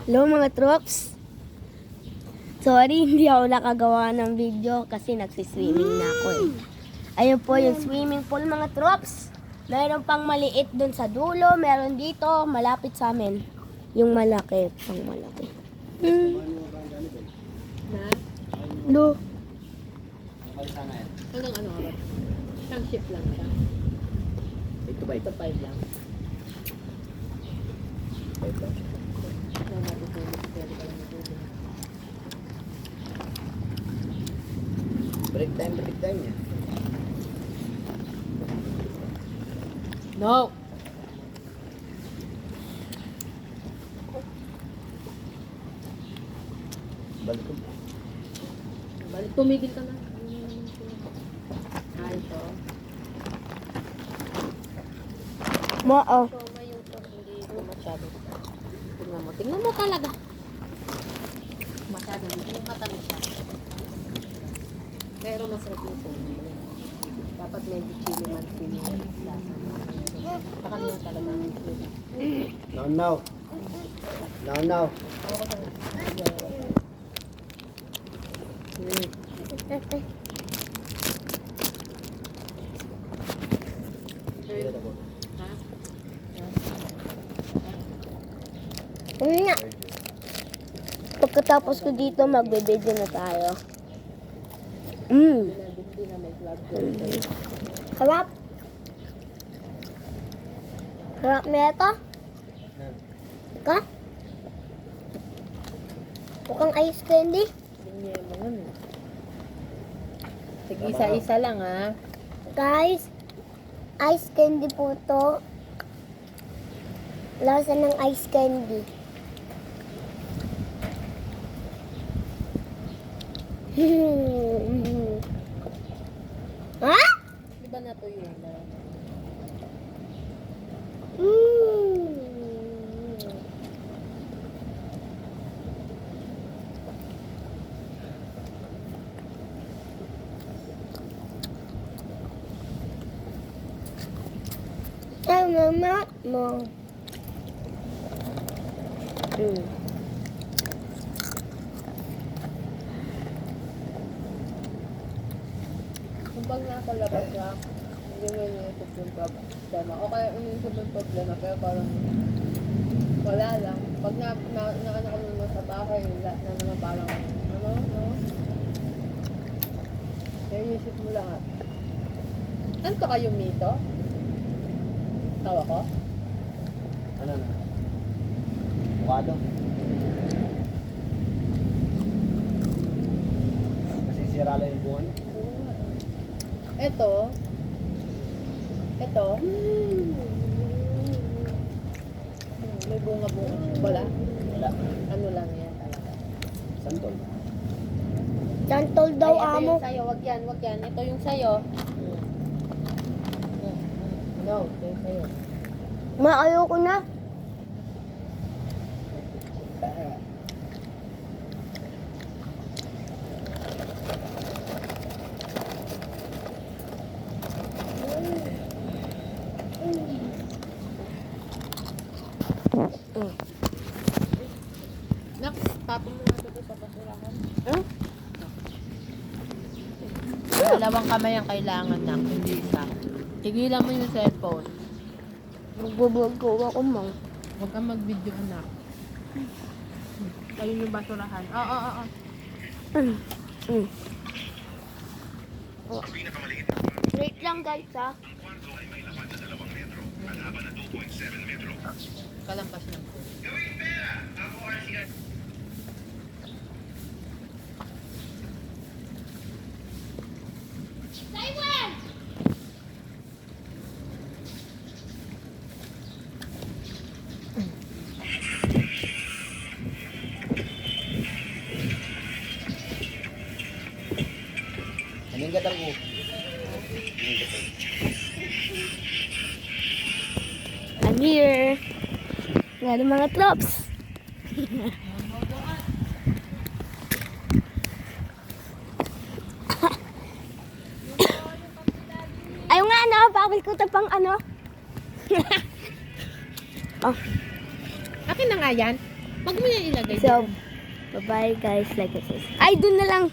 Hello mga troops. Sorry, hindi ako nakagawa ng video kasi nagsiswimming na ako eh. Ayun po yung swimming pool mga troops. Meron pang maliit dun sa dulo, meron dito, malapit sa amin. Yung malaki, pang malaki. Do. Hanggang ano ka ba? Isang ship lang siya. 8 to 5. Ito 5 lang. 5 lang. Lang matutulog. Pwede ka lang matulog. Break time niya. No! Balik ko. Balik, tumigil ka na. Ito. Mao. So, may yung hindi mo masyado. Tingnan mo talaga. Masyado. Hindi yung mata mo siya. Pero masarap yung phone. Dapat medyo chili man chili. Saka nyo talaga ang chili. Now. Ako ko sana. Ha? Ayun nga. Pagkatapos ko dito, magbe-video na tayo. Hindi na may vlog. Harap. Harap na ito. Ka? Mukhang ice candy. Hindi mo yun. Sige, isa-isa lang ha. Guys, ice candy po to. Lasa ng ice candy. Ha? Di ba natuyo yung dalawa? Ay, mama mo. Kung pag nasa labas ka, hindi mo iniisip yung problema. O kaya iniisip yung problema, pero parang wala lang. Pag na ka naman sa bahay, wala na naman parang, no? Kaya iniisip mo lahat. Ano to kayo mito? Tawa ko? Ano na? Bukado. Kasi sira lang yung buwan. Ito. May bunga-bunga. Wala? Wala. Ano lang yan talaga. Santol. Santol daw Ay, ito amo. yung sayo. Wag yan. Ito yung sayo. No, ito yung sayo. Ma, ayoko na. Nak, tapon mo nga ito sa basurahan. Dalawang kamay ang kailangan na, hindi isa. Tigilan mo yung cellphone. Magbubuwag ko ako, mang. Huwag kang mag-video, anak. Ayun yung basurahan. Oo. Wait lang guys ha. Kalampas lang. Anong gatang ko? I'm here. Nga mga trops. Ayaw nga ano, bawal ko pang ano. Akin na nga yan. Huwag mo yan ilagay. So, bye-bye guys. Like and subscribe. Ay, dun na lang.